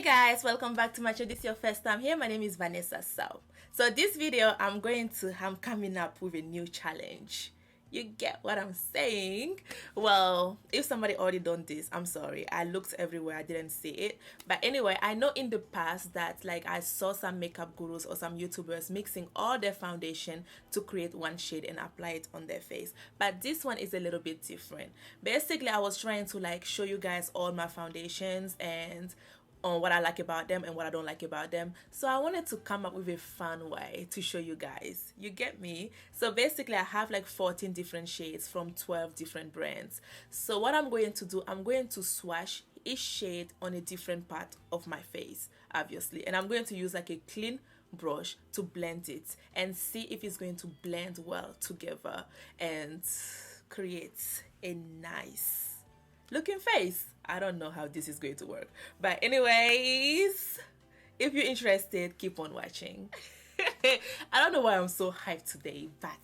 Guys, welcome back to my channel. This is your first time here. My name is Vanessa. So this video I'm coming up with a new challenge. You get what I'm saying? Well, if somebody already done this, I'm sorry. I looked everywhere, I didn't see it. But anyway, I know in the past that like I saw some makeup gurus or some YouTubers mixing all their foundation to create one shade and apply it on their face. But this one is a little bit different. Basically, I was trying to like show you guys all my foundations and on what I like about them and what I don't like about them. So I wanted to come up with a fun way to show you guys. You get me? So basically I have like 14 different shades from 12 different brands. So what I'm going to do, I'm going to swatch each shade on a different part of my face, obviously. And I'm going to use like a clean brush to blend it and see if it's going to blend well together and create a nice looking face. I don't know how this is going to work, but anyways, if you're interested, keep on watching. I don't know why I'm so hyped today, but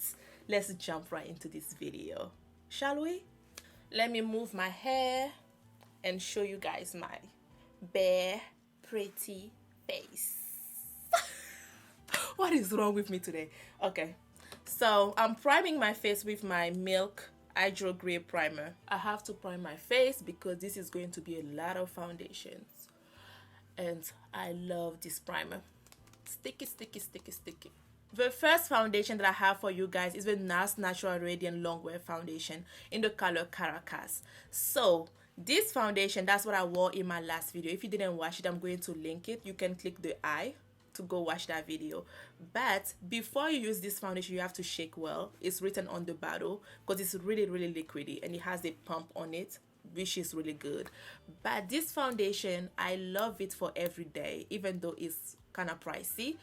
let's jump right into this video, shall we? Let me move my hair and show you guys my bare pretty face. What is wrong with me today? Okay, so I'm priming my face with my Milk Hydro Grey primer. I have to prime my face because this is going to be a lot of foundations and I love this primer. Sticky. The first foundation that I have for you guys is the Nars Natural Radiant Longwear Foundation in the color Caracas. So this foundation, that's what I wore in my last video. If you didn't watch it, I'm going to link it. You can click the I to go watch that video. But before you use this foundation, you have to shake well. It's written on the bottle because it's really liquidy and it has a pump on it, which is really good. But this foundation, I love it for every day, even though it's kind of pricey.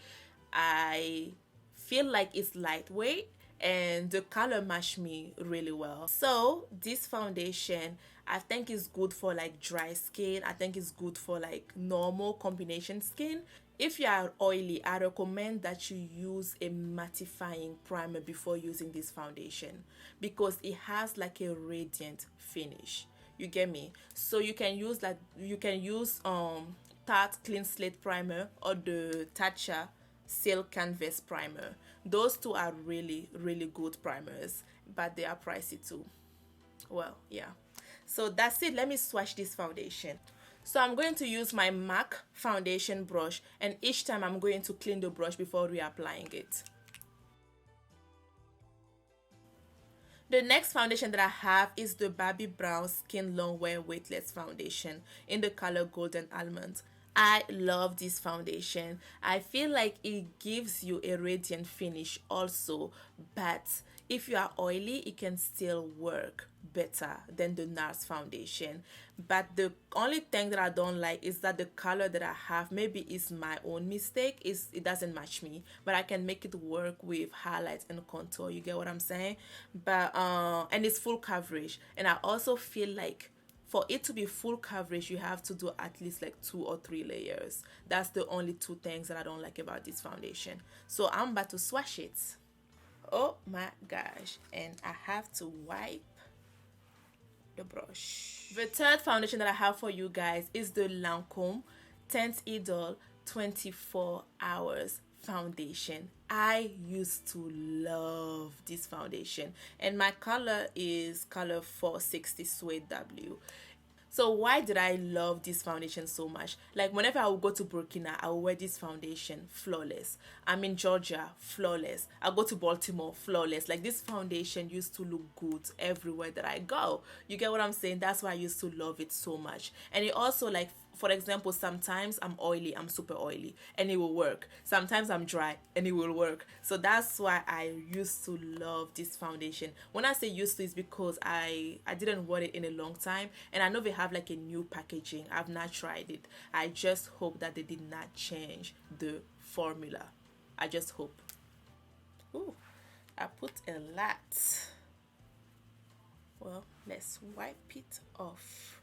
I feel like it's lightweight and the color match me really well. So this foundation I think is good for like dry skin. I think it's good for like normal combination skin. If you are oily, I recommend that you use a mattifying primer before using this foundation because it has like a radiant finish. You get me? So you can use Tarte Clean Slate primer or the Tatcha Silk Canvas primer. Those two are really good primers, but they are pricey too. Well, yeah. So that's it. Let me swatch this foundation. So I'm going to use my MAC foundation brush, and each time I'm going to clean the brush before reapplying it. The next foundation that I have is the Bobbi Brown Skin Longwear Weightless Foundation in the color Golden Almond. I love this foundation. I feel like it gives you a radiant finish also, but if you are oily, it can still work better than the Nars foundation. But the only thing that I don't like is that the color that I have, maybe it's my own mistake, it doesn't match me, but I can make it work with highlights and contour. You get what I'm saying? But and it's full coverage, and I also feel like for it to be full coverage, you have to do at least like 2 or 3 layers. That's the only 2 things that I don't like about this foundation. So I'm about to swatch it. Oh my gosh. And I have to wipe the brush. The third foundation that I have for you guys is the Lancôme Teint Idole 24 Hours Foundation. I used to love this foundation and my color is color 460 Suede W. So why did I love this foundation so much? Like whenever I would go to Burkina, I would wear this foundation, flawless. I'm in Georgia, flawless. I go to Baltimore, flawless. Like this foundation used to look good everywhere that I go. You get what I'm saying? That's why I used to love it so much. And it also, like, for example, sometimes I'm oily, I'm super oily, and it will work. Sometimes I'm dry and it will work. So that's why I used to love this foundation. When I say used to, it's because I didn't wear it in a long time, and I know they have like a new packaging. I've not tried it. I just hope that they did not change the formula. I just hope. Ooh, I put a lot. Well, let's wipe it off.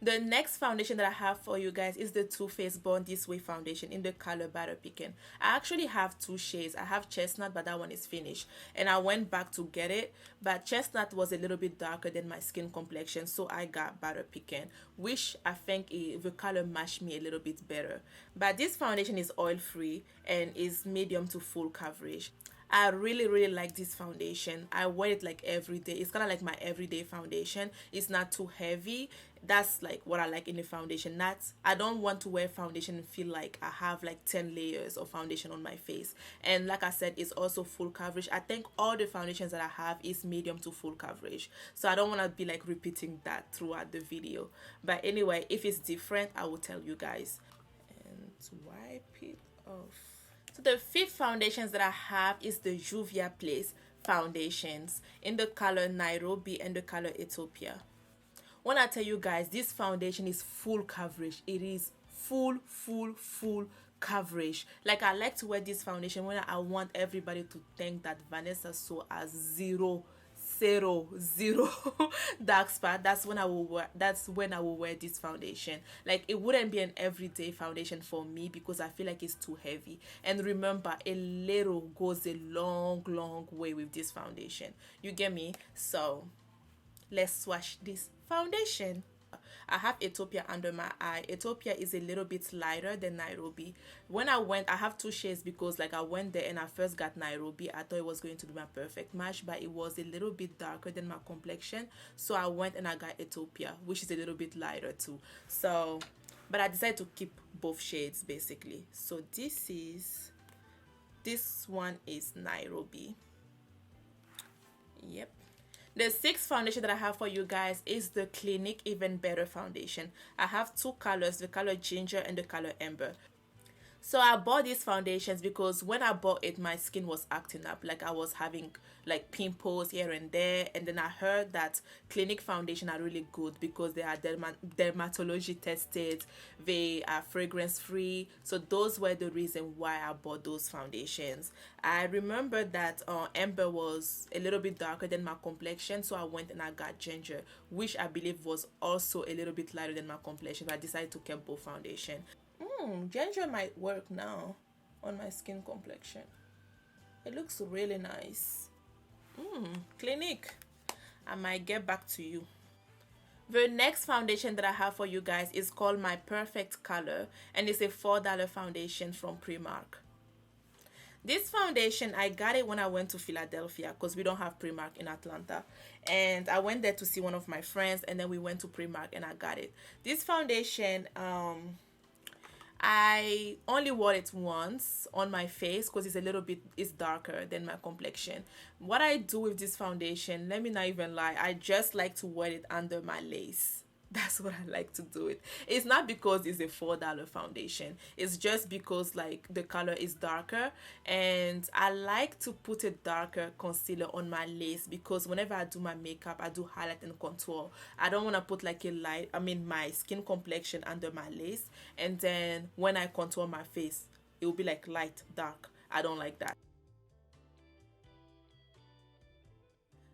The next foundation that I have for you guys is the Too Faced Born This Way foundation in the color Butter Pecan. I actually have two shades. I have Chestnut, but that one is finished. And I went back to get it, but Chestnut was a little bit darker than my skin complexion, so I got Butter Pecan, which I think the color matched me a little bit better. But this foundation is oil-free and is medium to full coverage. I really like this foundation. I wear it like every day. It's kind of like my everyday foundation. It's not too heavy. That's like what I like in the foundation. Not, I don't want to wear foundation and feel like I have like 10 layers of foundation on my face. And like I said, it's also full coverage. I think all the foundations that I have is medium to full coverage, so I don't want to be like repeating that throughout the video. But anyway, if it's different, I will tell you guys. And wipe it off. So the fifth foundations that I have is the Juvia Place foundations in the color Nairobi and the color Ethiopia. When I tell you guys, this foundation is full coverage. It is full coverage. Like, I like to wear this foundation when I want everybody to think that Vanessa saw as zero dark spot. That's when I will wear this foundation. Like, it wouldn't be an everyday foundation for me because I feel like it's too heavy. And remember, a little goes a long way with this foundation. You get me? So let's swatch this foundation. I have Ethiopia under my eye. Ethiopia is a little bit lighter than Nairobi. When I went, I have two shades because like I went there and I first got Nairobi. I thought it was going to be my perfect match, but it was a little bit darker than my complexion. So I went and I got Ethiopia, which is a little bit lighter too. So, but I decided to keep both shades basically. So this one is Nairobi. Yep. The sixth foundation that I have for you guys is the Clinique Even Better foundation. I have two colors, the color Ginger and the color Amber. So I bought these foundations because when I bought it, my skin was acting up. Like, I was having like pimples here and there. And then I heard that Clinique foundation are really good because they are dermatology tested. They are fragrance free. So those were the reason why I bought those foundations. I remember that Amber was a little bit darker than my complexion. So I went and I got Ginger, which I believe was also a little bit lighter than my complexion. But I decided to keep both foundation. Ginger might work now on my skin complexion. It looks really nice. Clinique, I might get back to you. The next foundation that I have for you guys is called My Perfect Color, and it's a $4 foundation from Primark. This foundation, I got it when I went to Philadelphia because we don't have Primark in Atlanta. And I went there to see one of my friends, and then we went to Primark and I got it. This foundation, I only wore it once on my face because it's darker than my complexion. What I do with this foundation, let me not even lie, I just like to wear it under my lace. That's what I like to do it. It's not because it's a $4 foundation. It's just because like the color is darker, and I like to put a darker concealer on my lace because whenever I do my makeup, I do highlight and contour. I don't want to put like my skin complexion under my lace, and then when I contour my face, it will be like light dark. I don't like that.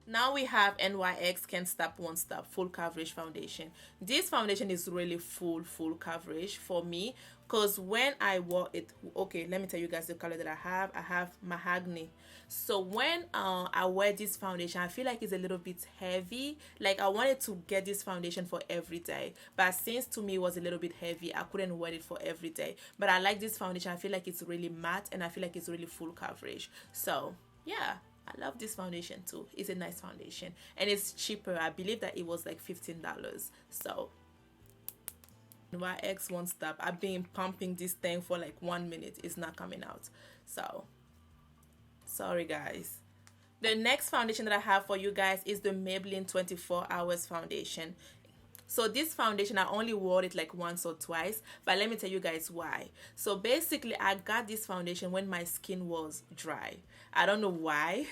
Now we have NYX Can't Stop Won't Stop full coverage foundation. This foundation is really full coverage for me because when I wore it, okay, let me tell you guys the color that I have. I have Mahogany. So when I wear this foundation, I feel like it's a little bit heavy. Like, I wanted to get this foundation for every day, but since to me it was a little bit heavy, I couldn't wear it for every day. But I like this foundation. I feel like it's really matte and I feel like it's really full coverage. So yeah, I love this foundation too. It's a nice foundation and it's cheaper. I believe that it was like $15. So NYX Won't Stop. I've been pumping this thing for like 1 minute. It's not coming out. So sorry guys. The next foundation that I have for you guys is the Maybelline 24 Hours foundation. So this foundation, I only wore it like once or twice, but let me tell you guys why. So basically, I got this foundation when my skin was dry. I don't know why,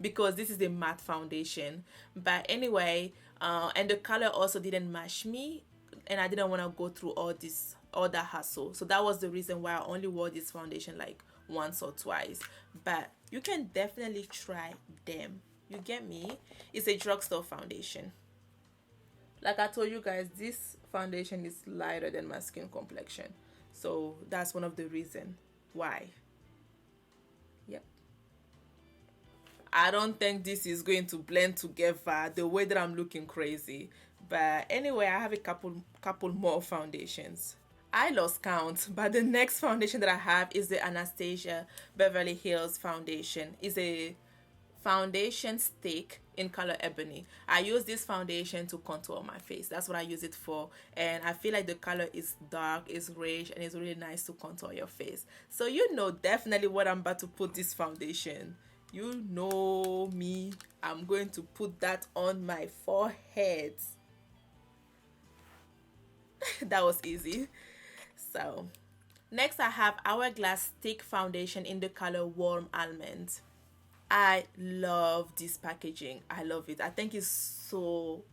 because this is a matte foundation. But anyway, and the color also didn't match me, and I didn't want to go through all that hassle. So that was the reason why I only wore this foundation like once or twice. But you can definitely try them. You get me? It's a drugstore foundation. Like I told you guys, this foundation is lighter than my skin complexion, so that's one of the reasons why. Yep. I don't think this is going to blend together the way that I'm looking crazy, but anyway, I have a couple more foundations. I lost count, but the next foundation that I have is the Anastasia Beverly Hills foundation. It's a foundation stick in color Ebony. I use this foundation to contour my face. That's what I use it for, and I feel like the color is dark, it's rich, and it's really nice to contour your face. So you know definitely what I'm about to put this foundation. You know me, I'm going to put that on my forehead. That was easy. So next I have Hourglass stick foundation in the color Warm Almond. I love this packaging. I love it. I think it's so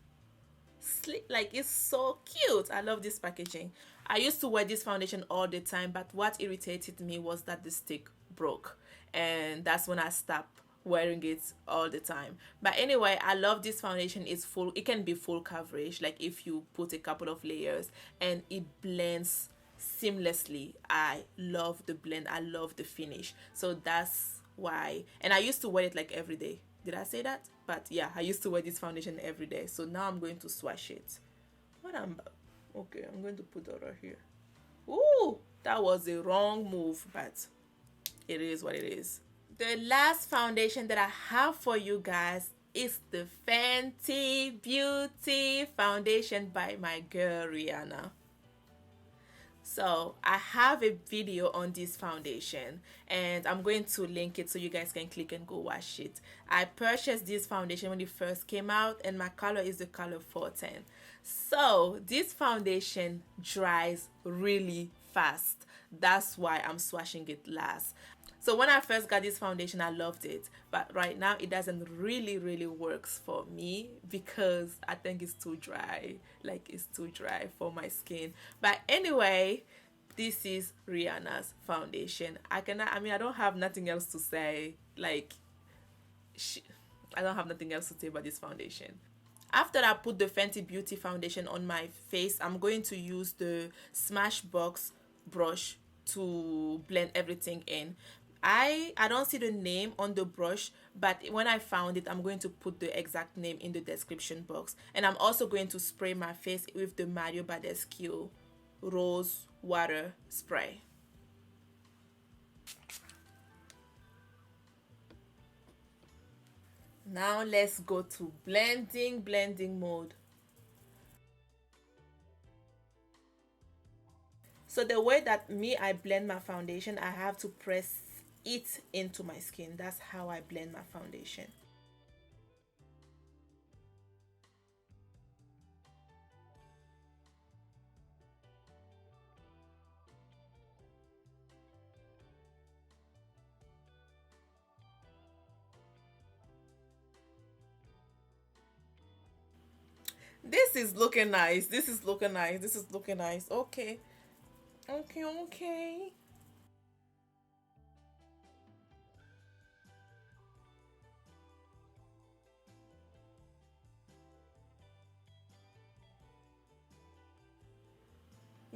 sleek, like it's so cute. I love this packaging. I used to wear this foundation all the time, but what irritated me was that the stick broke, and that's when I stopped wearing it all the time. But anyway, I love this foundation. It's full, it can be full coverage, like if you put a couple of layers, and it blends seamlessly. I love the blend, I love the finish. So that's why. And I used to wear it like every day. Did I say that? But yeah, I used to wear this foundation every day. So now I'm going to swatch it. Okay, I'm going to put it right here. Ooh, that was a wrong move, but it is what it is. The last foundation that I have for you guys is the Fenty Beauty foundation by my girl Rihanna. So I have a video on this foundation, and I'm going to link it so you guys can click and go watch it. I purchased this foundation when it first came out, and my color is the color 410. So this foundation dries really fast. That's why I'm swatching it last. So when I first got this foundation, I loved it, but right now it doesn't really works for me because I think it's too dry. Like, it's too dry for my skin. But anyway, this is Rihanna's foundation. I don't have nothing else to say. Like, I don't have nothing else to say about this foundation. After I put the Fenty Beauty foundation on my face, I'm going to use the Smashbox brush to blend everything in. I don't see the name on the brush, but when I found it, I'm going to put the exact name in the description box. And I'm also going to spray my face with the Mario Badescu Rose Water Spray. Now let's go to blending mode. So the way that I blend my foundation, I have to press it into my skin. That's how I blend my foundation. This is looking nice. This is looking nice. This is looking nice. Okay. Okay.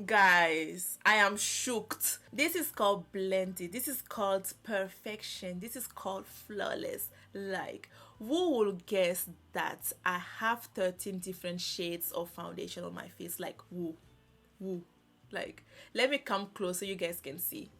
Guys, I am shocked. This is called blended. This is called perfection. This is called flawless. Like, who will guess that I have 13 different shades of foundation on my face? Like, who? Like, let me come close so you guys can see.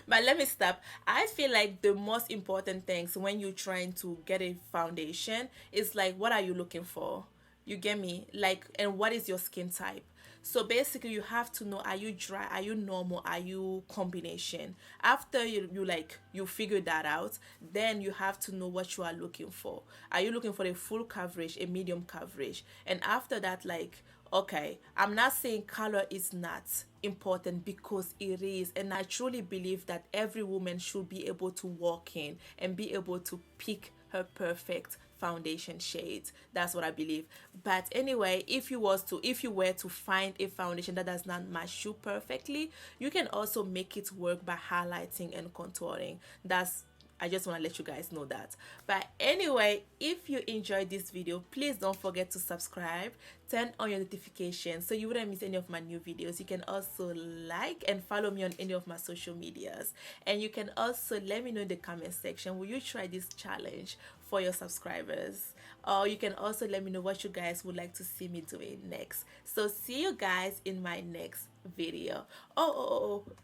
But let me stop. I feel like the most important things when you're trying to get a foundation is like, what are you looking for? You get me? Like, and what is your skin type? So basically you have to know, are you dry, are you normal, are you combination? After you figure that out, then you have to know what you are looking for. Are you looking for a full coverage, a medium coverage? And after that, like, okay, I'm not saying color is not important, because it is, and I truly believe that every woman should be able to walk in and be able to pick her perfect foundation shades. That's what I believe. But anyway, if you were to find a foundation that does not match you perfectly, you can also make it work by highlighting and contouring. That's I just want to let you guys know that. But anyway, if you enjoyed this video, please don't forget to subscribe, turn on your notifications so you wouldn't miss any of my new videos. You can also like and follow me on any of my social medias, and you can also let me know in the comment section, will you try this challenge for your subscribers? Or you can also let me know what you guys would like to see me doing next. So see you guys in my next video.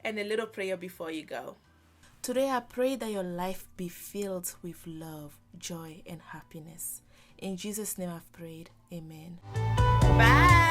And a little prayer before you go. Today I pray that your life be filled with love, joy, and happiness. In Jesus' name I've prayed. Amen. Bye.